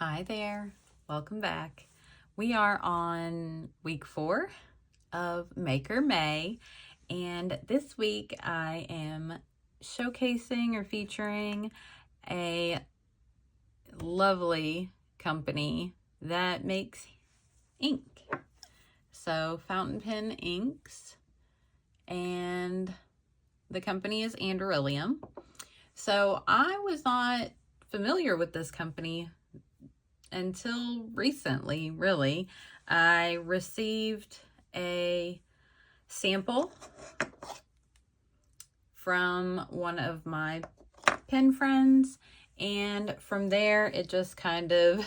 Hi there, welcome back. We are on week 4 of Maker May, and this week I am showcasing or featuring a lovely company that makes ink. So fountain pen inks, and the company is Anderillium. So I was not familiar with this company until recently, really. I received a sample from one of my pen friends, and from there it just kind of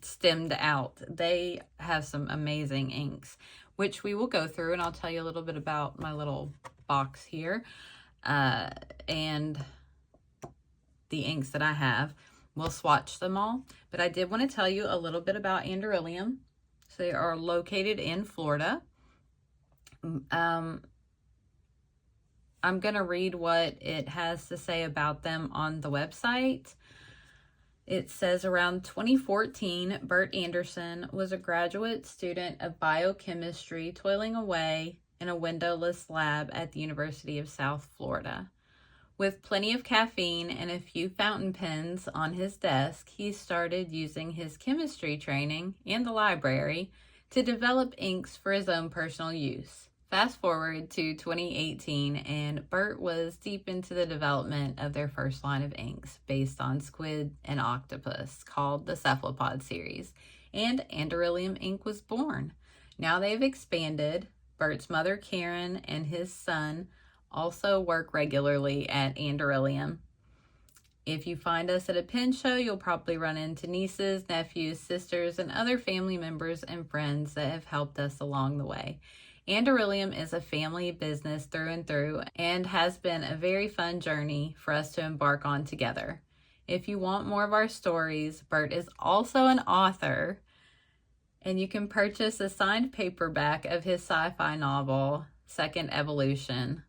stemmed out. They have some amazing inks, which we will go through, and I'll tell you a little bit about my little box here and the inks that I have. We'll swatch them all, but I did want to tell you a little bit about Anderillium. So they are located in Florida. I'm going to read what it has to say about them on the website. It says, around 2014, Bert Anderson was a graduate student of biochemistry toiling away in a windowless lab at the University of South Florida. With plenty of caffeine and a few fountain pens on his desk, he started using his chemistry training and the library to develop inks for his own personal use. Fast forward to 2018, and Bert was deep into the development of their first line of inks based on squid and octopus called the Cephalopod series, and Anderillium ink was born. Now they've expanded. Bert's mother, Karen, and his son also work regularly at Anderillium. If you find us at a pen show, you'll probably run into nieces, nephews, sisters, and other family members and friends that have helped us along the way. Anderillium is a family business through and through, and has been a very fun journey for us to embark on together. If you want more of our stories, Bert is also an author, and you can purchase a signed paperback of his sci-fi novel, Second Evolution,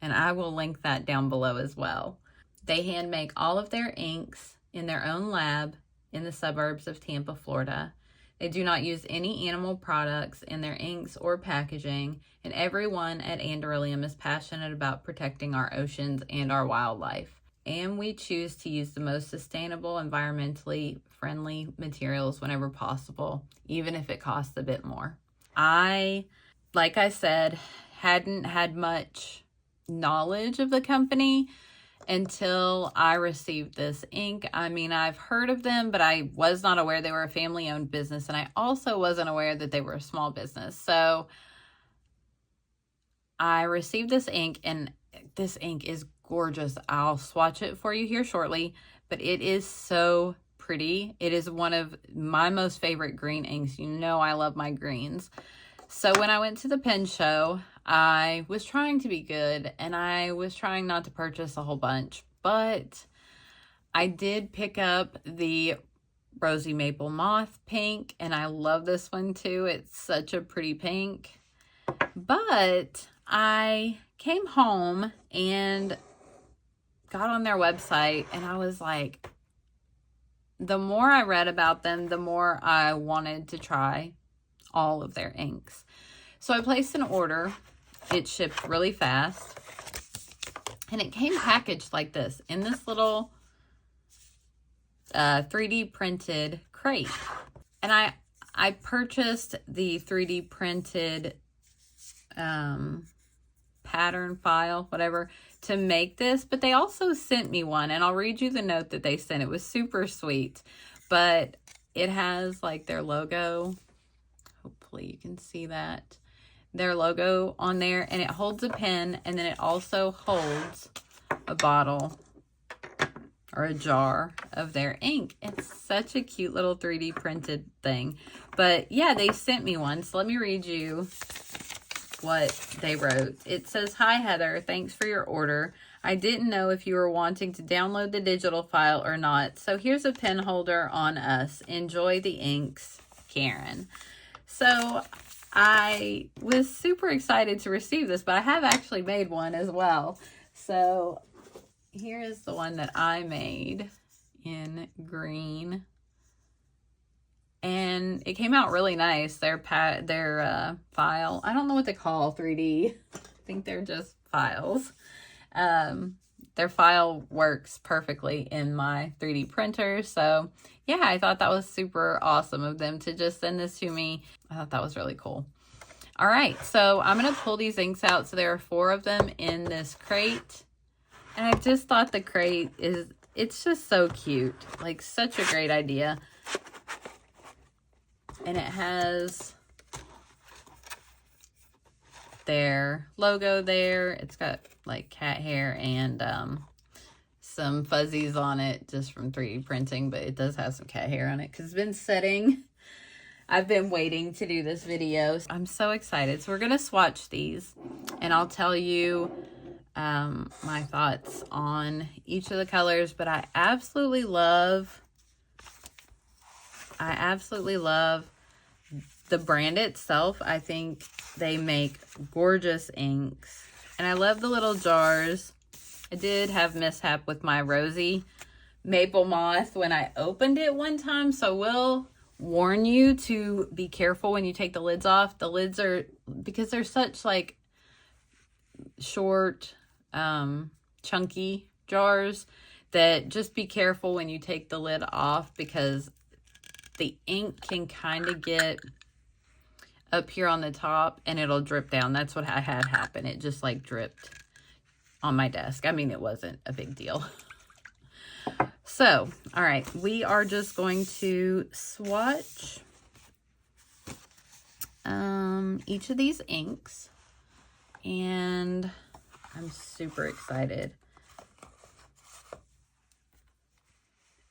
and I will link that down below as well. They hand make all of their inks in their own lab in the suburbs of Tampa, Florida. They do not use any animal products in their inks or packaging, and everyone at Anderillium is passionate about protecting our oceans and our wildlife. And we choose to use the most sustainable, environmentally friendly materials whenever possible, even if it costs a bit more. Like I said, hadn't had much knowledge of the company until I received this ink. I mean, I've heard of them, but I was not aware they were a family-owned business, and I also wasn't aware that they were a small business. So I received this ink, and this ink is gorgeous. I'll swatch it for you here shortly, but it is so pretty. It is one of my most favorite green inks. You know I love my greens. So when I went to the pen show, I was trying to be good, and I was trying not to purchase a whole bunch, but I did pick up the Rosy Maple Moth pink, and I love this one too. It's such a pretty pink. But I came home and got on their website, and I was like, the more I read about them, the more I wanted to try all of their inks. So I placed an order. It shipped really fast, and it came packaged like this in this little 3D printed crate. And I purchased the 3D printed pattern file, whatever, to make this, but they also sent me one, and I'll read you the note that they sent. It was super sweet, but it has like their logo. Hopefully you can see that. Their logo on there, and it holds a pen, and then it also holds a bottle or a jar of their ink. It's such a cute little 3D printed thing. But yeah, they sent me one. So let me read you what they wrote. It says, "Hi Heather, thanks for your order. I didn't know if you were wanting to download the digital file or not. So here's a pen holder on us. Enjoy the inks, Karen." So I was super excited to receive this, but I have actually made one as well. So here is the one that I made. in green. And it came out really nice. Their file, I don't know what they call 3D. I think they're just files. Their file works perfectly in my 3D printer. So yeah, I thought that was super awesome of them to just send this to me. I thought that was really cool. All right, so I'm going to pull these inks out. So there are 4 of them in this crate. And I just thought the crate it's just so cute. Like, such a great idea. And it has their logo there. It's got like cat hair and some fuzzies on it just from 3D printing, but it does have some cat hair on it because it's been setting. I've been waiting to do this video. I'm so excited. So we're going to swatch these and I'll tell you my thoughts on each of the colors, but I absolutely love the brand itself. I think they make gorgeous inks and I love the little jars. I did have mishap with my rosy maple moth when I opened it one time, so we'll warn you to be careful when you take the lids off. The lids are, because they're such like short, chunky jars, that just be careful when you take the lid off because the ink can kind of get up here on the top and it'll drip down. That's what I had happen. It just like dripped on my desk. I mean, it wasn't a big deal. So, all right, we are just going to swatch each of these inks, and I'm super excited.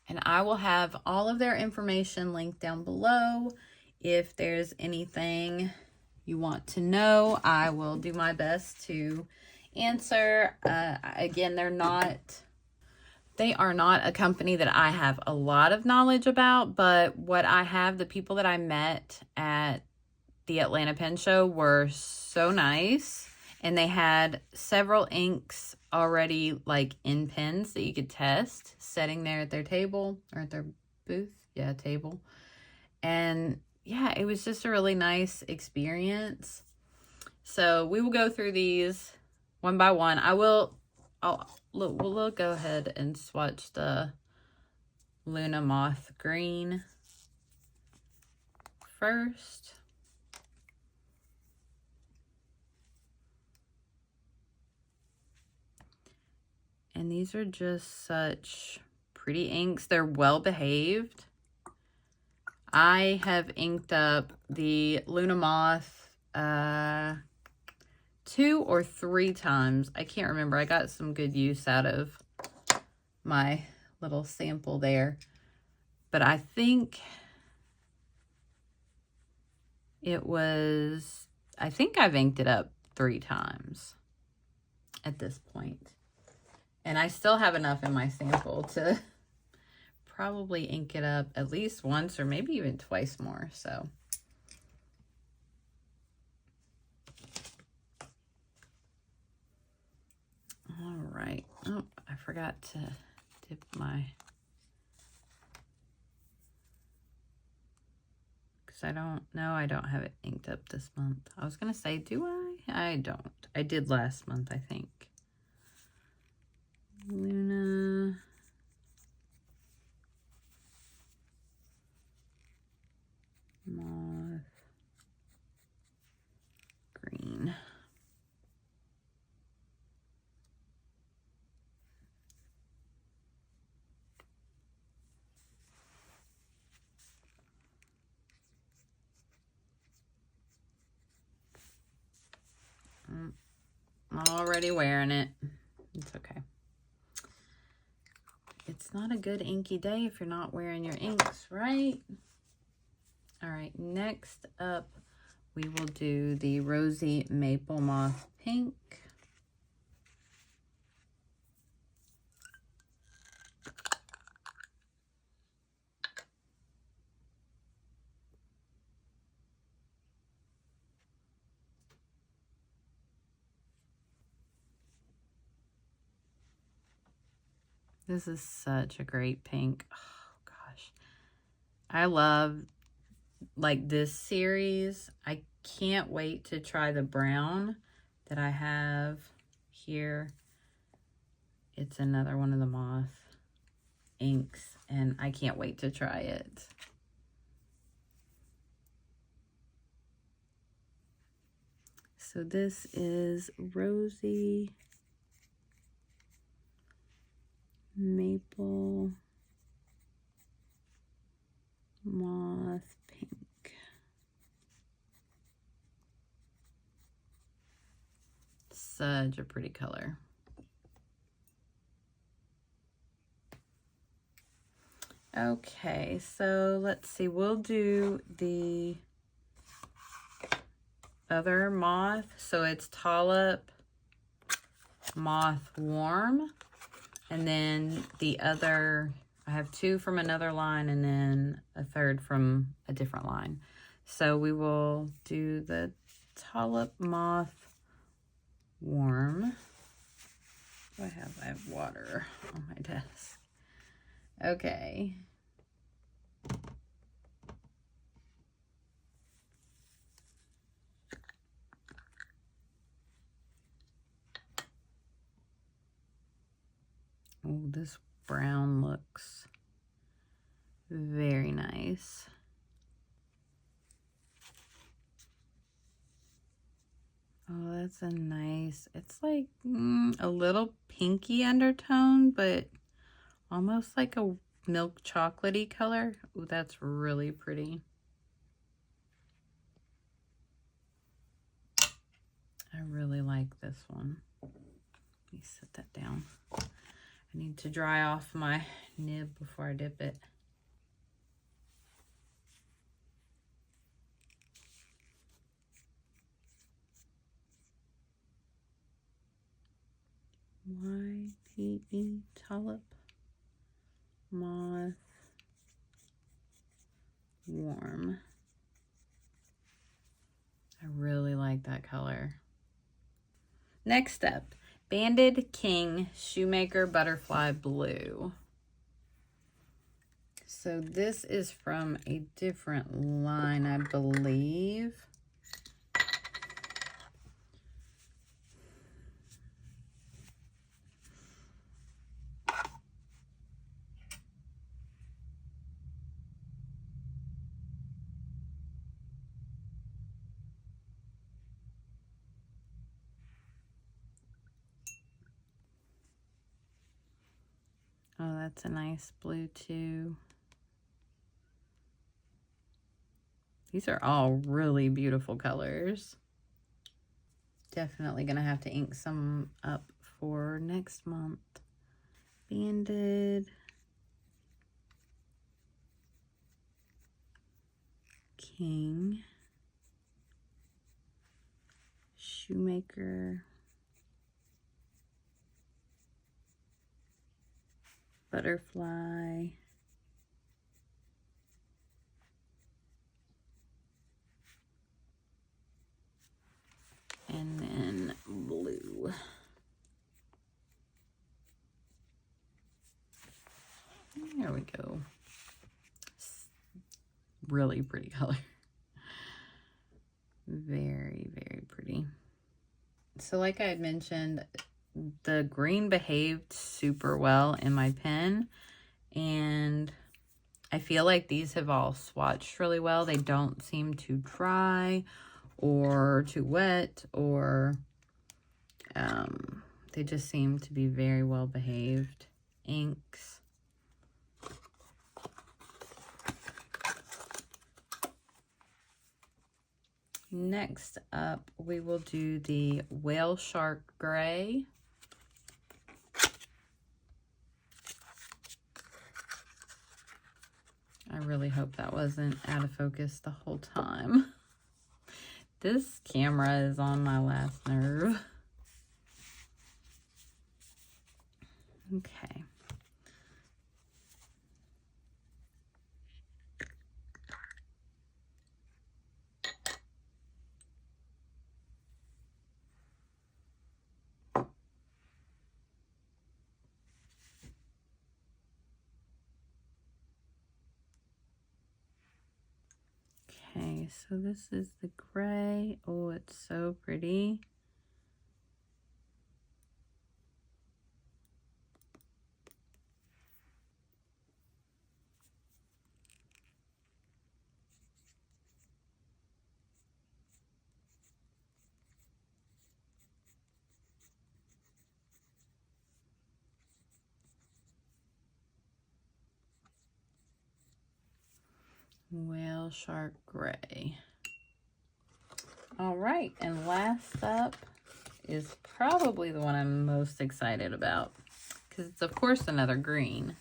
And I will have all of their information linked down below. If there's anything you want to know, I will do my best to answer. Again, they are not a company that I have a lot of knowledge about, but what I have, the people that I met at the Atlanta Pen Show were so nice, and they had several inks already like in pens that you could test sitting there at their table or at their booth. Yeah, table. And yeah, it was just a really nice experience. So we will go through these one by one. We'll go ahead and swatch the Luna Moth Green first. And these are just such pretty inks. They're well behaved. I have inked up the Luna Moth 2 or 3 times. I can't remember. I got some good use out of my little sample there. But I think I've inked it up 3 times at this point. And I still have enough in my sample to probably ink it up at least once or maybe even twice more. So all right. Oh, I forgot to dip my, because I don't have it inked up this month. I was gonna say, do I don't. I did last month, I think. Luna Moth Green. I'm already wearing it. It's okay. It's not a good inky day if you're not wearing your inks, right? All right, next up, we will do the Rosy Maple Moth Pink. This is such a great pink. Oh gosh. I love like this series. I can't wait to try the brown that I have here. It's another one of the moth inks, and I can't wait to try it. So this is Rosy Maple Moth Pink. Such a pretty color. Okay, so let's see. We'll do the other moth. So it's Tulip Moth Warm. And then the other, I have two from another line and then a third from a different line. So we will do the Tulip Moth Warm. What do I have? I have water on my desk. Okay. Oh, this brown looks very nice. Oh, that's a nice, it's like a little pinky undertone, but almost like a milk chocolatey color. Oh, that's really pretty. I really like this one. Let me set that down. I need to dry off my nib before I dip it. YPE Tulip Moth Warm. I really like that color. Next up, Banded King Shoemaker Butterfly Blue. So this is from a different line, I believe. Oh, that's a nice blue too. These are all really beautiful colors. Definitely gonna have to ink some up for next month. Banded King Shoemaker Butterfly and then blue. There we go. Really pretty color. Very, very pretty. So like I had mentioned, the green behaved super well in my pen, and I feel like these have all swatched really well. They don't seem too dry or too wet, or they just seem to be very well behaved inks. Next up, we will do the Whale Shark Gray. I really hope that wasn't out of focus the whole time. This camera is on my last nerve. Okay. Okay, so this is the gray. Oh, it's so pretty. Whale shark gray. All right, and last up is probably the one I'm most excited about because it's of course another green.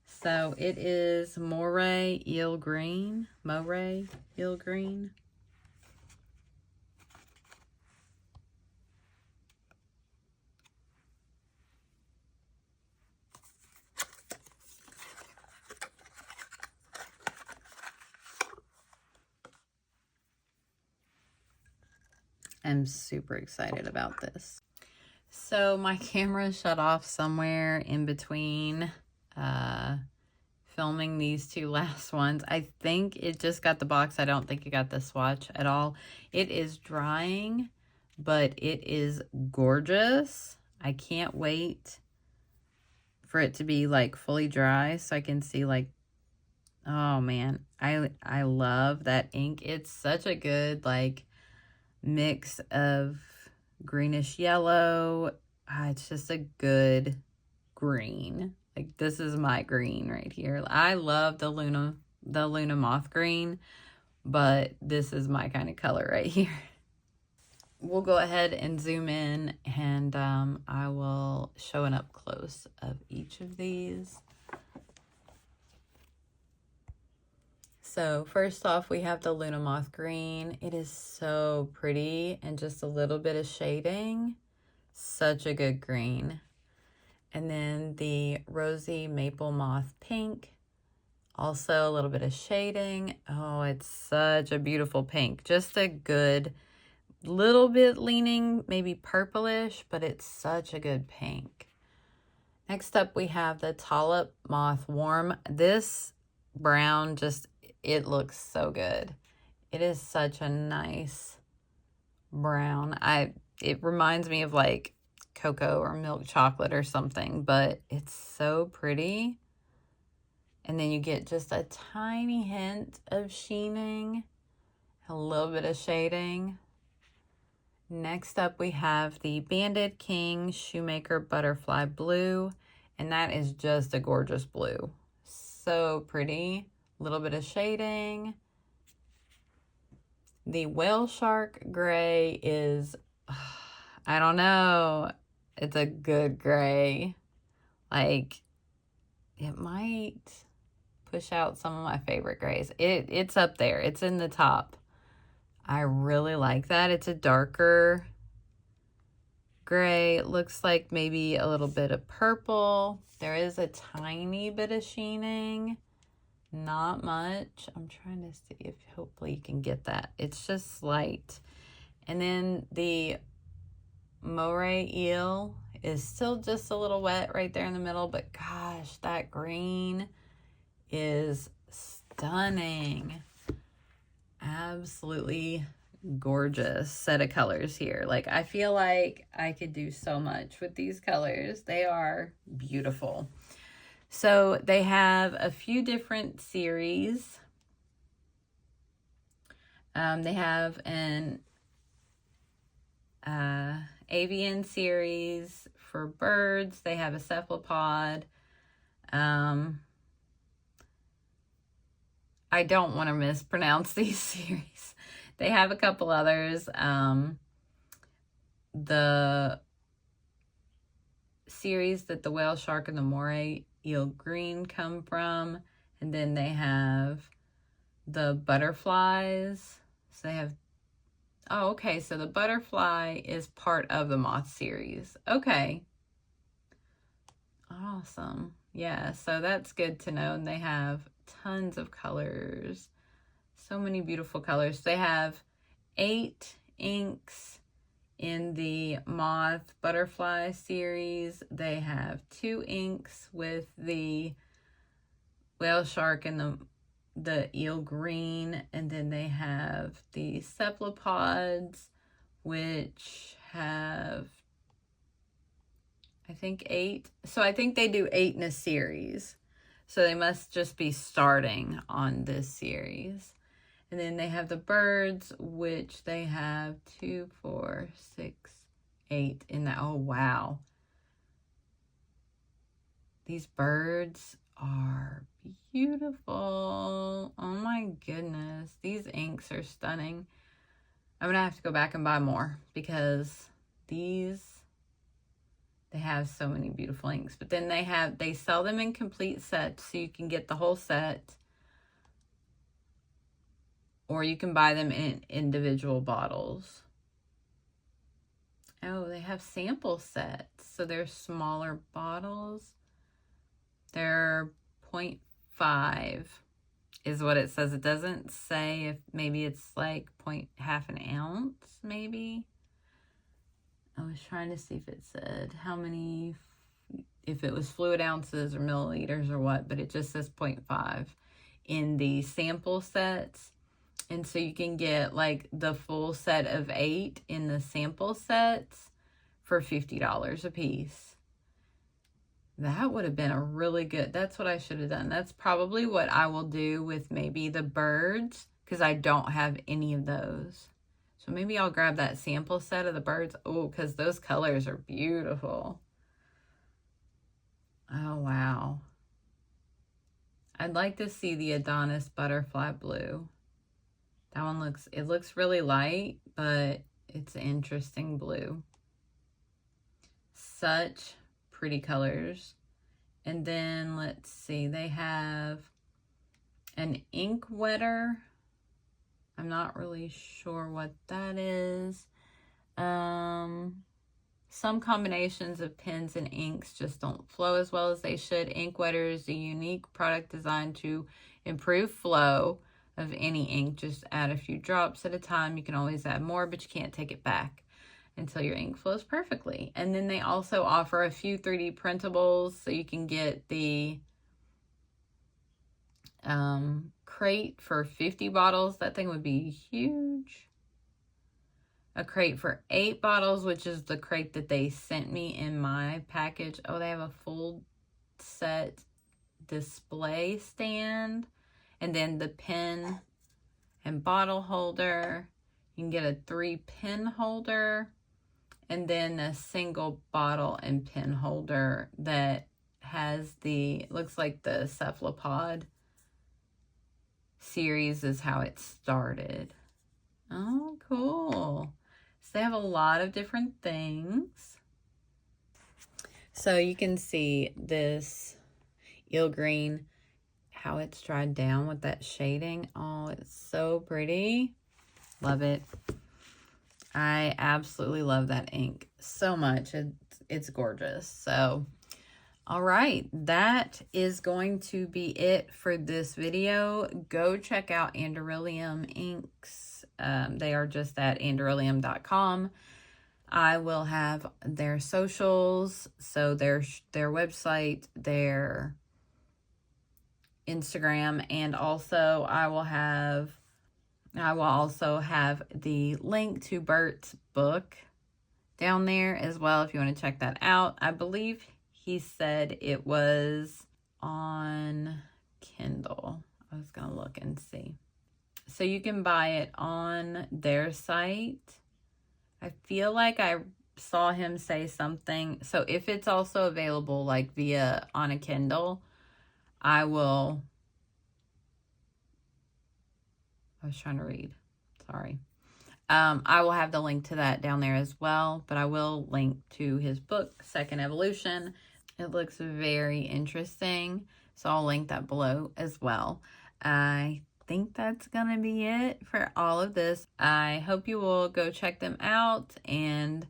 So it is Moray Eel Green. Moray Eel Green. I'm super excited about this. So my camera shut off somewhere in between filming these two last ones. I think it just got the box. I don't think it got the swatch at all. It is drying, but it is gorgeous. I can't wait for it to be like fully dry so I can see like, oh man, I love that ink. It's such a good like mix of greenish yellow. It's just a good green. Like this is my green right here. I love the Luna moth green, but this is my kind of color right here. We'll go ahead and zoom in and I will show an up close of each of these. So first off, we have the Luna Moth Green. It is so pretty and just a little bit of shading. Such a good green. And then the Rosy Maple Moth Pink. Also a little bit of shading. Oh, it's such a beautiful pink. Just a good, little bit leaning maybe purplish, but it's such a good pink. Next up, we have the Tulip Moth Warm. This brown just, it looks so good. It is such a nice brown. It reminds me of like cocoa or milk chocolate or something, but it's so pretty. And then you get just a tiny hint of sheening, a little bit of shading. Next up, we have the Banded King Shoemaker Butterfly Blue, and that is just a gorgeous blue. So pretty. A little bit of shading. The Whale Shark Gray is, I don't know, it's a good gray. Like, it might push out some of my favorite grays. It's up there. It's in the top. I really like that. It's a darker gray. It looks like maybe a little bit of purple. There is a tiny bit of sheening. Not much. I'm trying to see if hopefully you can get that. It's just slight. And then the Moray Eel is still just a little wet right there in the middle, but gosh, that green is stunning. Absolutely gorgeous set of colors here. Like, I feel like I could do so much with these colors. They are beautiful. So they have a few different series. They have an avian series for birds. They have a cephalopod. I don't want to mispronounce these series. They have a couple others. The series that the whale shark and the moray eel green come from. And then they have the butterflies. So they have, oh, okay. So the butterfly is part of the moth series. Okay. Awesome. Yeah, so that's good to know. And they have tons of colors. So many beautiful colors. They have 8 inks in the moth butterfly series. They have 2 inks with the whale shark and the the eel green, and then they have the cephalopods, which have, I think, 8. So I think they do 8 in a series. So they must just be starting on this series. And then they have the birds, which they have 2, 4, 6, 8 in that. Oh, wow. These birds are beautiful. Oh my goodness. These inks are stunning. I'm going to have to go back and buy more because they have so many beautiful inks. But then they sell them in complete sets, so you can get the whole set, or you can buy them in individual bottles. Oh, they have sample sets. So they're smaller bottles. They're 0.5 is what it says. It doesn't say if maybe it's like half an ounce, maybe. I was trying to see if it said how many, if it was fluid ounces or milliliters or what, but it just says 0.5 in the sample sets. And so you can get like the full set of 8 in the sample sets for $50 a piece. That would have been a really good, that's what I should have done. That's probably what I will do with maybe the birds, because I don't have any of those. So maybe I'll grab that sample set of the birds. Oh, because those colors are beautiful. Oh, wow. I'd like to see the Adonis butterfly blue. That one looks really light, but it's an interesting blue. Such pretty colors. And then let's see, they have an ink wetter. I'm not really sure what that is. Some combinations of pens and inks just don't flow as well as they should. Ink wetter is a unique product designed to improve flow of any ink. Just add a few drops at a time. You can always add more, but you can't take it back until your ink flows perfectly. And then they also offer a few 3D printables, so you can get the crate for 50 bottles. That thing would be huge. A crate for 8 bottles, which is the crate that they sent me in my package. Oh, they have a full set display stand, and then the pen and bottle holder. You can get a 3 pen holder, and then a single bottle and pen holder that has looks like the cephalopod series is how it started. Oh, cool. So they have a lot of different things. So you can see this eel green, how it's dried down with that shading. Oh, it's so pretty. Love it. I absolutely love that ink so much. It's gorgeous. So, all right, that is going to be it for this video. Go check out Anderillium inks. They are just at anderillium.com. I will have their socials, so their website, their Instagram, and also I will also have the link to Bert's book down there as well if you want to check that out. I believe he said it was on Kindle. I was going to look and see. So you can buy it on their site. I feel like I saw him say something. So if it's also available like on a Kindle, I was trying to read. Sorry. I will have the link to that down there as well, but I will link to his book, Second Evolution. It looks very interesting, so I'll link that below as well. I think that's going to be it for all of this. I hope you will go check them out and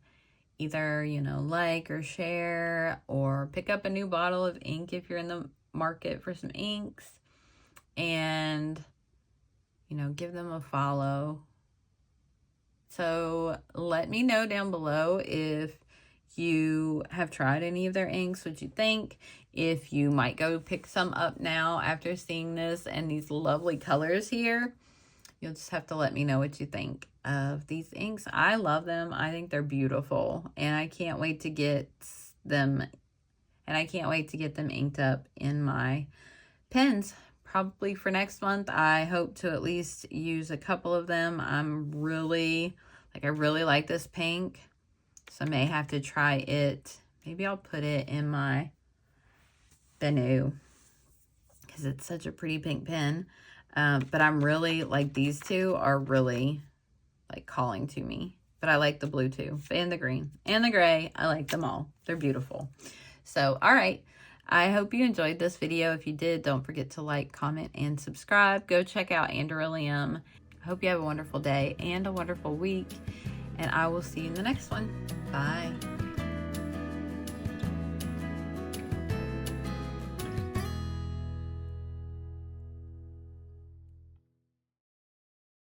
either, like or share or pick up a new bottle of ink if you're in the market for some inks, and give them a follow. So let me know down below if you have tried any of their inks, what you think. If you might go pick some up now after seeing this and these lovely colors here. You'll just have to let me know what you think of these inks. I love them. I think they're beautiful, and I can't wait to get them, inked up in my pens. Probably for next month. I hope to at least use a couple of them. I really like this pink, so I may have to try it. Maybe I'll put it in my Bennu because it's such a pretty pink pen. But I'm really, like, these two are really, like, calling to me. But I like the blue, too. And the green. And the gray. I like them all. They're beautiful. So, all right. I hope you enjoyed this video. If you did, don't forget to like, comment, and subscribe. Go check out Anderillium. I hope you have a wonderful day and a wonderful week. And I will see you in the next one. Bye.